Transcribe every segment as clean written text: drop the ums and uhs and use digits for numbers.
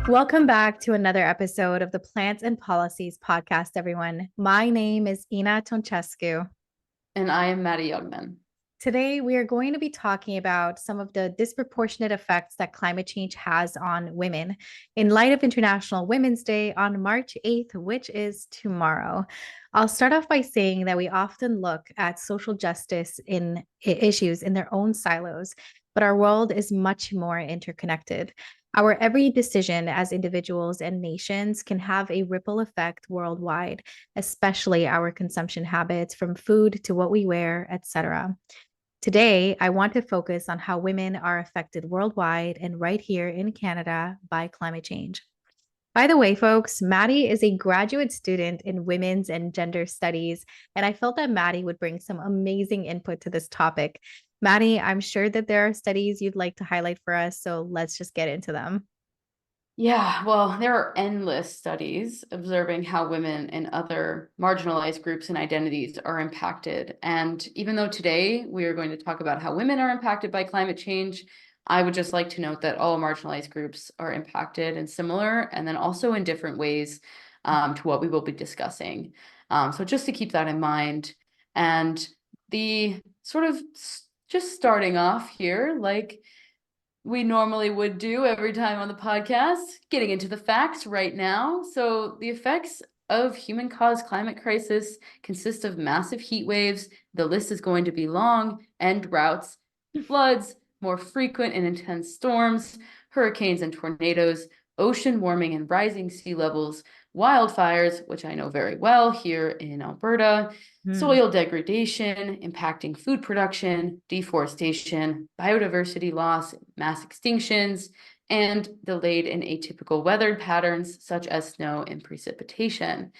Welcome back to another episode of the Plants and Policies podcast, everyone. My name is Ina Toncescu. And I am Maddie Youngman. Today, we are going to be talking about some of the disproportionate effects that climate change has on women in light of International Women's Day on March 8th, which is tomorrow. I'll start off by saying that we often look at social justice in issues in their own silos, but our world is much more interconnected. Our every decision as individuals and nations can have a ripple effect worldwide, especially our consumption habits from food to what we wear, etc. Today, I want to focus on how women are affected worldwide and right here in Canada by climate change. By the way, folks, Maddie is a graduate student in women's and gender studies, and I felt that Maddie would bring some amazing input to this topic. Maddie, I'm sure that there are studies you'd like to highlight for us, so let's just get into them. Yeah, well, there are endless studies observing how women and other marginalized groups and identities are impacted. And even though today we are going to talk about how women are impacted by climate change, I would just like to note that all marginalized groups are impacted and similar, and then also in different ways to what we will be discussing. So just to keep that in mind. And the sort of just starting off here, like we normally would do every time on the podcast, getting into the facts right now. So the effects of human-caused climate crisis consist of massive heat waves, the list is going to be long, and droughts, floods, more frequent and intense storms, hurricanes and tornadoes, ocean warming and rising sea levels, wildfires, which I know very well here in Alberta, soil degradation, impacting food production, deforestation, biodiversity loss, mass extinctions, and delayed and atypical weather patterns such as snow and precipitation.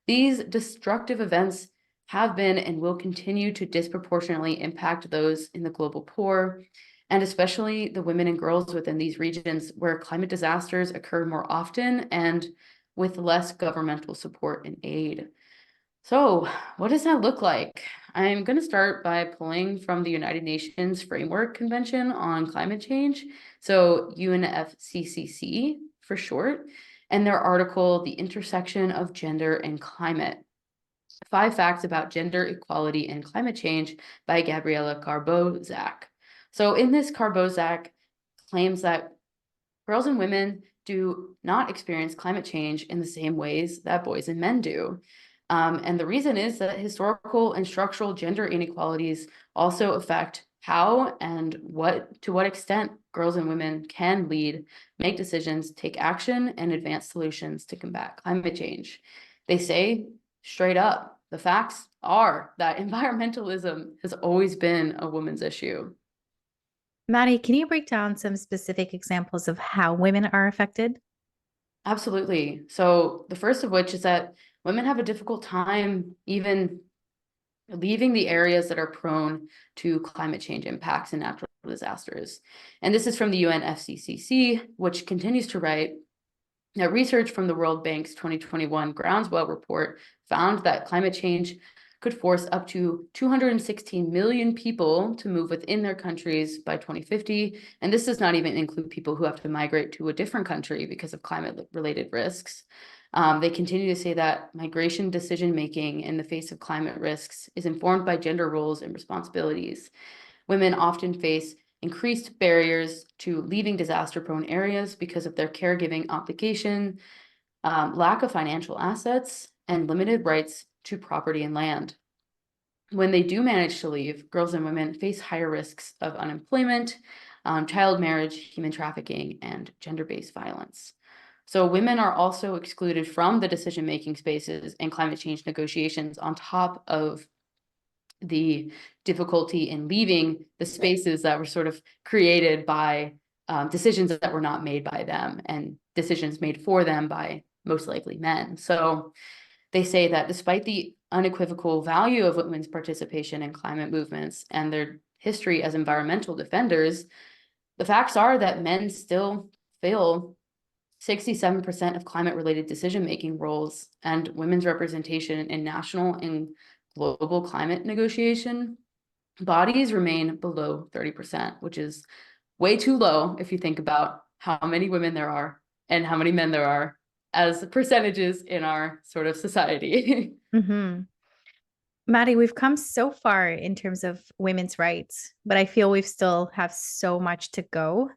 These destructive events have been and will continue to disproportionately impact those in the global poor, and especially the women and girls within these regions where climate disasters occur more often and with less governmental support and aid. So, what does that look like? I'm going to start by pulling from the United Nations Framework Convention on Climate Change, so UNFCCC for short, and their article, The Intersection of Gender and Climate. 5 Facts About Gender Equality and Climate Change by GABRIELA CARBÓ, ZACK. So in this CARBÓ, ZACK claims that girls and women do not experience climate change in the same ways that boys and men do. And the reason is that historical and structural gender inequalities also affect how and to what extent girls and women can lead, make decisions, take action, and advance solutions to combat climate change. They say straight up, the facts are that environmentalism has always been a woman's issue. Maddie, can you break down some specific examples of how women are affected? Absolutely. So the first of which is that women have a difficult time even leaving the areas that are prone to climate change impacts and natural disasters. And this is from the UNFCCC, which continues to write that research from the World Bank's 2021 Groundswell report found that climate change could force up to 216 million people to move within their countries by 2050. And this does not even include people who have to migrate to a different country because of climate-related risks. They continue to say that migration decision-making in the face of climate risks is informed by gender roles and responsibilities. Women often face increased barriers to leaving disaster-prone areas because of their caregiving obligation, lack of financial assets, and limited rights to property and land. When they do manage to leave, girls and women face higher risks of unemployment, child marriage, human trafficking, and gender-based violence. So women are also excluded from the decision-making spaces and climate change negotiations on top of the difficulty in leaving the spaces that were sort of created by decisions that were not made by them and decisions made for them by most likely men. So they say that despite the unequivocal value of women's participation in climate movements and their history as environmental defenders, the facts are that men still fill 67% of climate-related decision-making roles, and women's representation in national and global climate negotiation bodies remain below 30%, which is way too low if you think about how many women there are and how many men there are as percentages in our sort of society. Hmm. Maddie, we've come so far in terms of women's rights, but I feel we still have so much to go.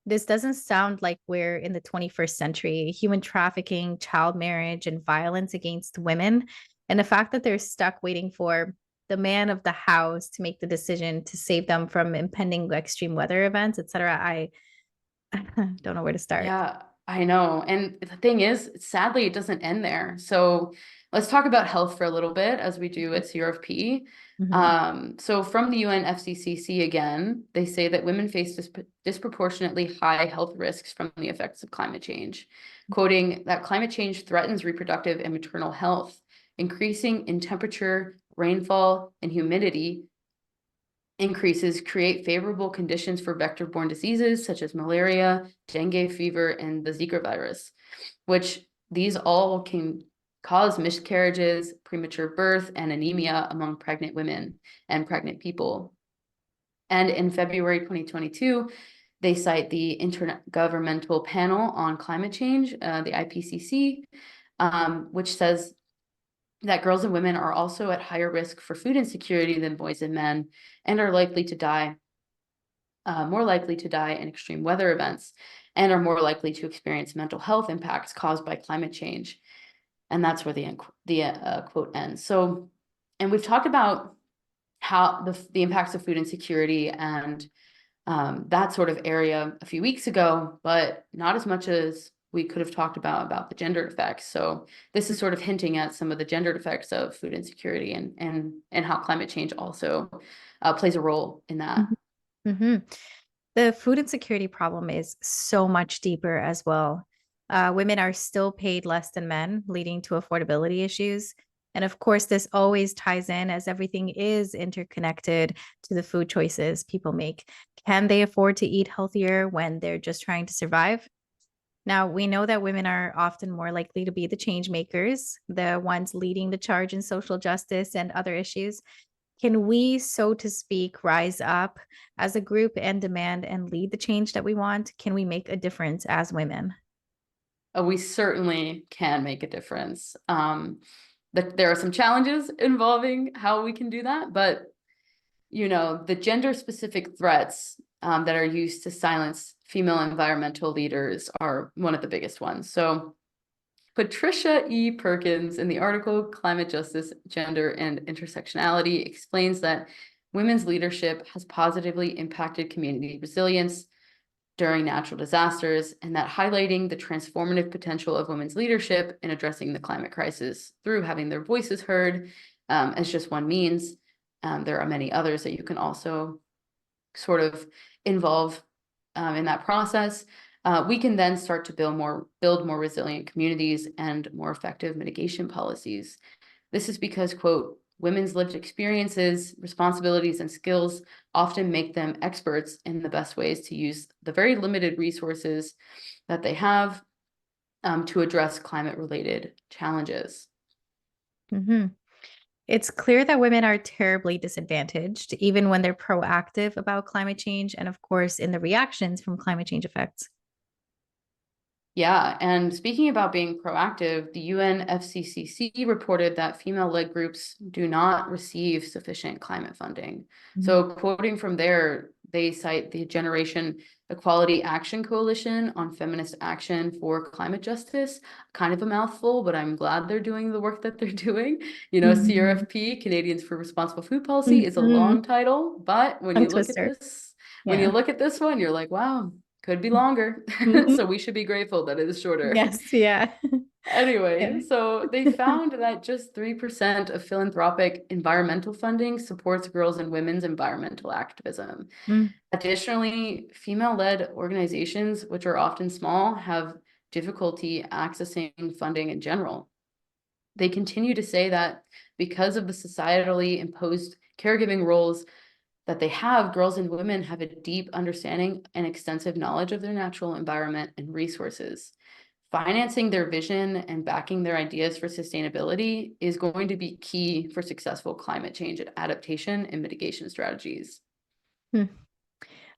This doesn't sound like we're in the 21st century. Human trafficking, child marriage, and violence against women. And the fact that they're stuck waiting for the man of the house to make the decision to save them from impending extreme weather events, etc. I don't know where to start. Yeah, I know. And the thing is, sadly, it doesn't end there. So let's talk about health for a little bit, as we do at CRFP. Mhm. So from the UN FCCC again, they say that women face disproportionately high health risks from the effects of climate change, quoting that climate change threatens reproductive and maternal health, increasing in temperature, rainfall, and humidity increases create favorable conditions for vector-borne diseases such as malaria, dengue fever, and the Zika virus, which these all can cause miscarriages, premature birth, and anemia among pregnant women and pregnant people. And in February 2022, they cite the Intergovernmental Panel on Climate Change, the IPCC, which says that girls and women are also at higher risk for food insecurity than boys and men, and are likely to die, more likely to die in extreme weather events, and are more likely to experience mental health impacts caused by climate change. And that's where the quote ends. So, and we've talked about how the impacts of food insecurity and that sort of area a few weeks ago, but not as much as we could have talked about the gendered effects. So this is sort of hinting at some of the gendered effects of food insecurity and how climate change also plays a role in that. Hmm. The food insecurity problem is so much deeper as well. Women are still paid less than men, leading to affordability issues. And of course, this always ties in as everything is interconnected to the food choices people make. Can they afford to eat healthier when they're just trying to survive? Now, we know that women are often more likely to be the change makers, the ones leading the charge in social justice and other issues. Can we, so to speak, rise up as a group and demand and lead the change that we want? Can we make a difference as women? We certainly can make a difference. There are some challenges involving how we can do that, but the gender specific threats that are used to silence female environmental leaders are one of the biggest ones. So Patricia E. Perkins in the article Climate Justice, Gender, and Intersectionality explains that women's leadership has positively impacted community resilience during natural disasters, and that highlighting the transformative potential of women's leadership in addressing the climate crisis through having their voices heard as just one means. There are many others that you can also sort of involve in that process. We can then start to build more resilient communities and more effective mitigation policies. This is because, quote, women's lived experiences, responsibilities, and skills often make them experts in the best ways to use the very limited resources that they have to address climate-related challenges. Mm-hmm. It's clear that women are terribly disadvantaged, even when they're proactive about climate change, and of course, in the reactions from climate change effects. Yeah, and speaking about being proactive, the UN FCCC reported that female-led groups do not receive sufficient climate funding. Mhm. So quoting from there, they cite the Generation Equality Action Coalition on Feminist Action for Climate Justice, kind of a mouthful, but I'm glad they're doing the work that they're doing. Mhm. CRFP, Canadians for Responsible Food Policy, is a Mhm. long title, but when Tongue you look at twister. this, when you Yeah. look at this one, you're like, wow, could be longer. Mhm. So we should be grateful that it is shorter. Yes. Yeah. Anyway, Yeah. so they found that just 3% of philanthropic environmental funding supports girls and women's environmental activism. Mm. Additionally, female-led organizations, which are often small, have difficulty accessing funding in general. They continue to say that because of the societally imposed caregiving roles that they have, girls and women have a deep understanding and extensive knowledge of their natural environment and resources. Financing their vision and backing their ideas for sustainability is going to be key for successful climate change adaptation and mitigation strategies. Hmm.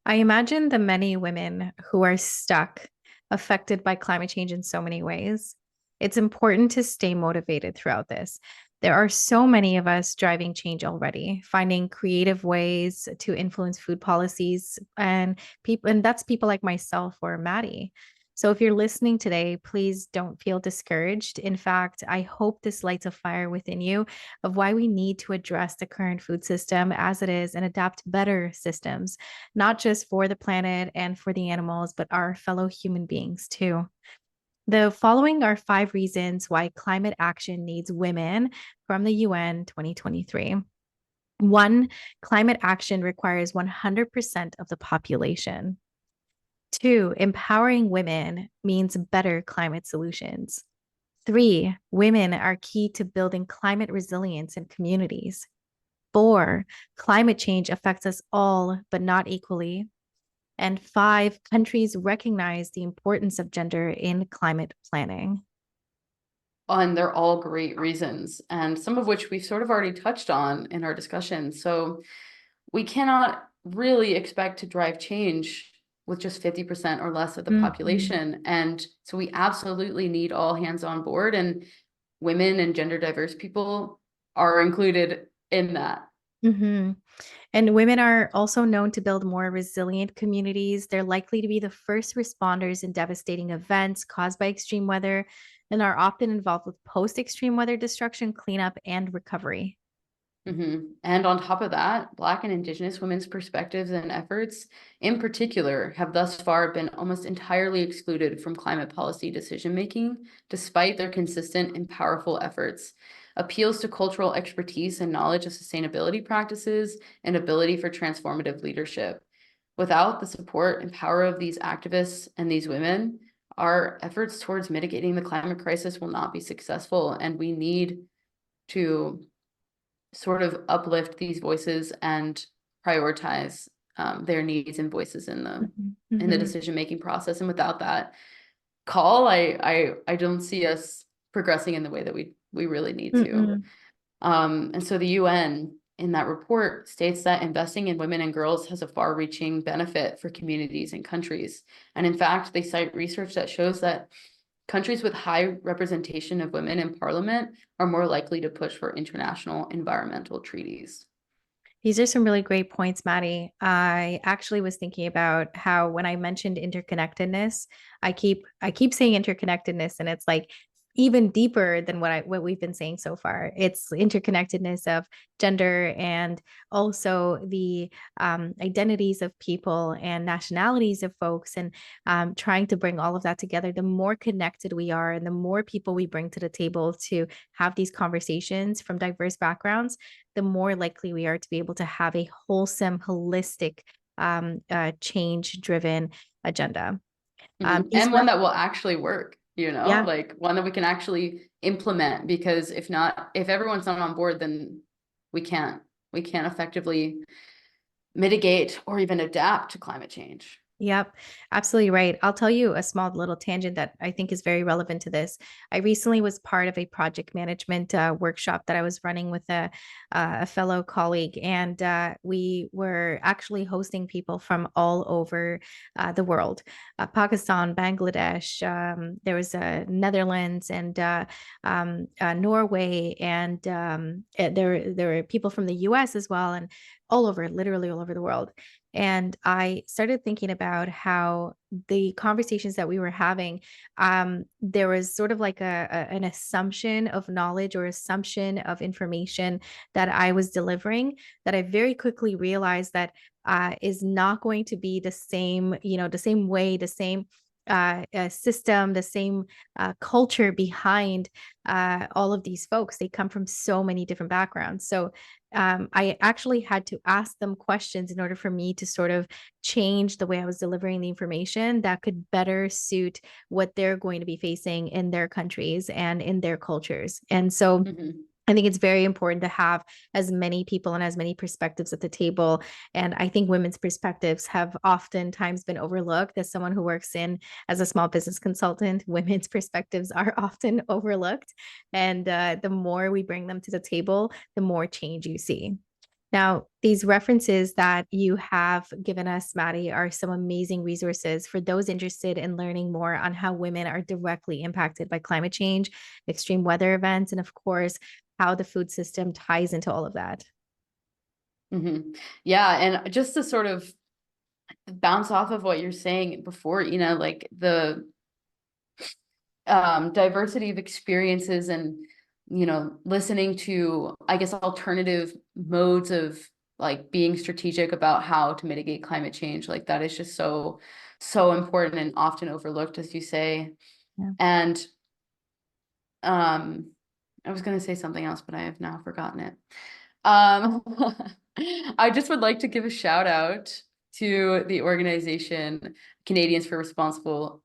I imagine the many women who are stuck affected by climate change in so many ways. It's important to stay motivated throughout this. There are so many of us driving change already, finding creative ways to influence food policies and people, and that's people like myself or Maddie. So if you're listening today, please don't feel discouraged. In fact, I hope this lights a fire within you of why we need to address the current food system as it is and adapt better systems, not just for the planet and for the animals, but our fellow human beings too. The following are 5 reasons why climate action needs women from the UN 2023. 1, climate action requires 100% of the population. 2, empowering women means better climate solutions. 3, women are key to building climate resilience in communities. 4, climate change affects us all, but not equally. And 5, countries recognize the importance of gender in climate planning. And they're all great reasons, and some of which we've sort of already touched on in our discussion. So we cannot really expect to drive change with just 50% or less of the population. And so we absolutely need all hands on board, and women and gender diverse people are included in that. Mm-hmm. And women are also known to build more resilient communities. They're likely to be the first responders in devastating events caused by extreme weather and are often involved with post extreme weather destruction, cleanup, and recovery. And on top of that, Black and Indigenous women's perspectives and efforts in particular have thus far been almost entirely excluded from climate policy decision-making, despite their consistent and powerful efforts. Appeals to cultural expertise and knowledge of sustainability practices and ability for transformative leadership. Without the support and power of these activists and these women, our efforts towards mitigating the climate crisis will not be successful, and we need to sort of uplift these voices and prioritize their needs and voices in the decision-making process. And without that call, I don't see us progressing in the way that we really need to. And so the UN in that report states that investing in women and girls has a far-reaching benefit for communities and countries. And in fact, they cite research that shows that countries with high representation of women in parliament are more likely to push for international environmental treaties. These are some really great points, Maddie. I actually was thinking about how when I mentioned interconnectedness, I keep saying interconnectedness, and it's like even deeper than what we've been saying so far. It's interconnectedness of gender and also the identities of people and nationalities of folks, and trying to bring all of that together. The more connected we are, and the more people we bring to the table to have these conversations from diverse backgrounds, the more likely we are to be able to have a wholesome, holistic, change-driven agenda. And one that will actually work, Yeah, like one that we can actually implement, because if everyone's not on board, then we can't effectively mitigate or even adapt to climate change. Yep, absolutely right. I'll tell you a small little tangent that I think is very relevant to this. I recently was part of a project management workshop that I was running with a fellow colleague, and we were actually hosting people from all over the world, Pakistan, Bangladesh, there was Netherlands and Norway, and there were people from the US as well, and all over, literally all over the world. And I started thinking about how the conversations that we were having, there was sort of like an assumption of knowledge or assumption of information that I was delivering that I very quickly realized that is not going to be the same, the same way, the same system, the same culture behind all of these folks. They come from so many different backgrounds. So I actually had to ask them questions in order for me to sort of change the way I was delivering the information that could better suit what they're going to be facing in their countries and in their cultures. And so I think it's very important to have as many people and as many perspectives at the table. And I think women's perspectives have oftentimes been overlooked. As someone who works as a small business consultant, women's perspectives are often overlooked. And the more we bring them to the table, the more change you see. Now, these references that you have given us, Maddie, are some amazing resources for those interested in learning more on how women are directly impacted by climate change, extreme weather events, and of course, how the food system ties into all of that. Yeah, and just to sort of bounce off of what you're saying before, like the diversity of experiences and, listening to, I guess, alternative modes of like being strategic about how to mitigate climate change. Like that is just so, so important and often overlooked, as you say. Yeah. And I was going to say something else, but I have now forgotten it. Um, I just would like to give a shout out to the organization Canadians for Responsible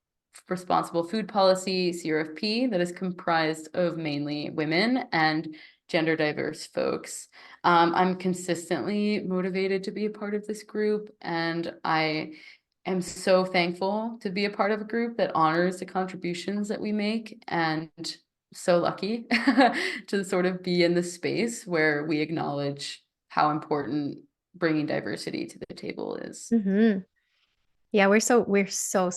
Food Policy, CRFP, that is comprised of mainly women and gender diverse folks. I'm consistently motivated to be a part of this group, and I am so thankful to be a part of a group that honors the contributions that we make, and so lucky to sort of be in the space where we acknowledge how important bringing diversity to the table is. Mm-hmm. Yeah, we're so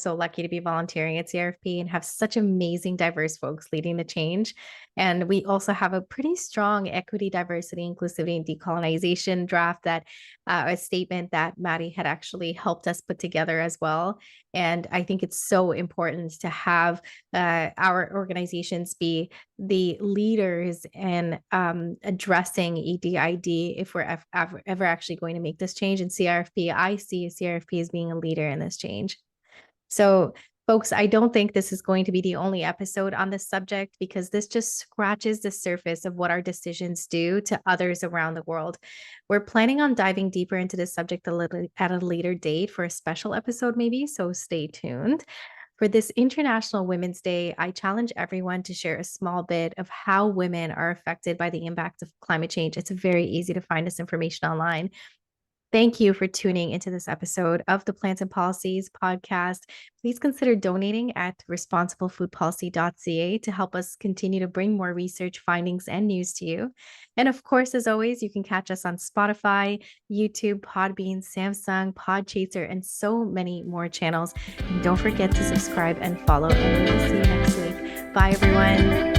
lucky to be volunteering at CRFP and have such amazing diverse folks leading the change. And we also have a pretty strong equity, diversity, inclusivity, and decolonization draft that a statement that Maddie had actually helped us put together as well. And I think it's so important to have our organizations be the leaders in addressing EDID if we're ever actually going to make this change. In CRFP, I see CRFP as being a leader in this change. So, folks, I don't think this is going to be the only episode on this subject because this just scratches the surface of what our decisions do to others around the world. We're planning on diving deeper into this subject at a later date for a special episode, maybe. So, stay tuned. For this International Women's Day, I challenge everyone to share a small bit of how women are affected by the impact of climate change. It's very easy to find this information online. Thank you for tuning into this episode of the Plants and Policies podcast. Please consider donating at responsiblefoodpolicy.ca to help us continue to bring more research findings and news to you. And of course, as always, you can catch us on Spotify, YouTube, Podbean, Samsung, Podchaser, and so many more channels. And don't forget to subscribe and follow. And we will see you next week. Bye, everyone.